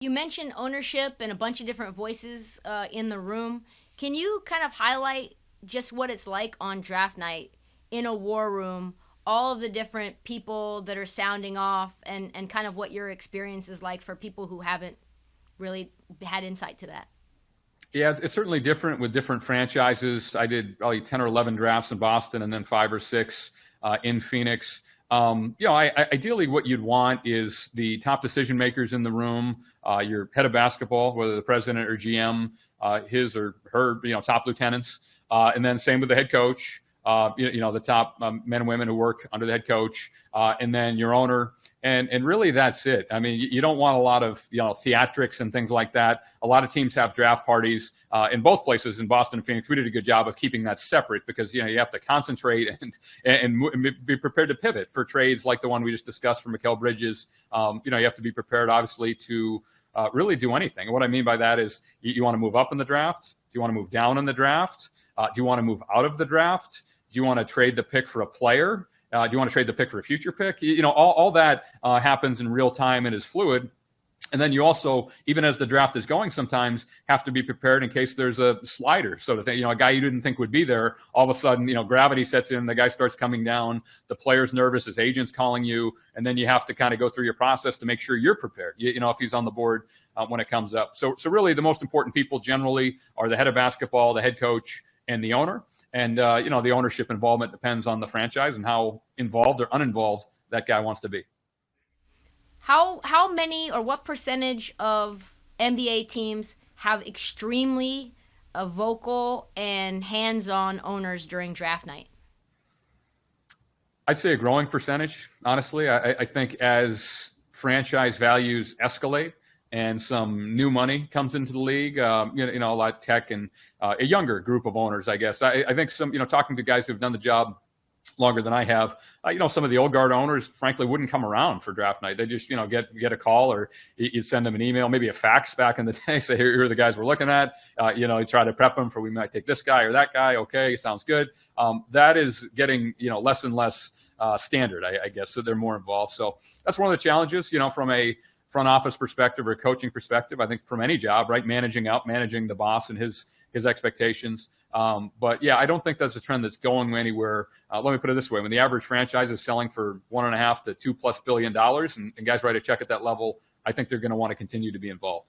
You mentioned ownership and a bunch of different voices in the room. Can you kind of highlight just what it's like on draft night in a war room, all of the different people that are sounding off, and kind of what your experience is like for people who haven't really had insight to that? Yeah, it's certainly different with different franchises. I did probably 10 or 11 drafts in Boston and then 5 or 6 in Phoenix. Ideally what you'd want is the top decision makers in the room, your head of basketball, whether the president or GM, his or her, top lieutenants, and then same with the head coach, the top men and women who work under the head coach, and then your owner. And really that's it. I mean, you don't want a lot of, theatrics and things like that. A lot of teams have draft parties in both places in Boston and Phoenix. We did a good job of keeping that separate because, you have to concentrate and be prepared to pivot for trades like the one we just discussed for Mikal Bridges. You have to be prepared, obviously, to really do anything. And what I mean by that is you want to move up in the draft. Do you want to move down in the draft? Do you want to move out of the draft? Do you want to trade the pick for a player? Do you want to trade the pick for a future pick? All that happens in real time and is fluid. And then you also, even as the draft is going, sometimes have to be prepared in case there's a slider. So to think, a guy you didn't think would be there, all of a sudden, gravity sets in, the guy starts coming down, the player's nervous, his agent's calling you, and then you have to kind of go through your process to make sure you're prepared, if he's on the board when it comes up. So really the most important people generally are the head of basketball, the head coach, and the owner. And, the ownership involvement depends on the franchise and how involved or uninvolved that guy wants to be. How many or what percentage of NBA teams have extremely vocal and hands-on owners during draft night? I'd say a growing percentage, honestly. I think as franchise values escalate and some new money comes into the league, a lot of tech and a younger group of owners, I guess. I think some, talking to guys who've done the job longer than I have, some of the old guard owners, frankly, wouldn't come around for draft night. They just, get a call or you'd send them an email, maybe a fax back in the day, say, here are the guys we're looking at. You try to prep them for we might take this guy or that guy. Okay, sounds good. That is getting, less and less standard, I guess. So they're more involved. So that's one of the challenges, from a front office perspective or coaching perspective, I think from any job, right? Managing the boss and his expectations. But yeah, I don't think that's a trend that's going anywhere. Let me put it this way. When the average franchise is selling for $1.5 to $2+ billion and guys write a check at that level, I think they're going to want to continue to be involved.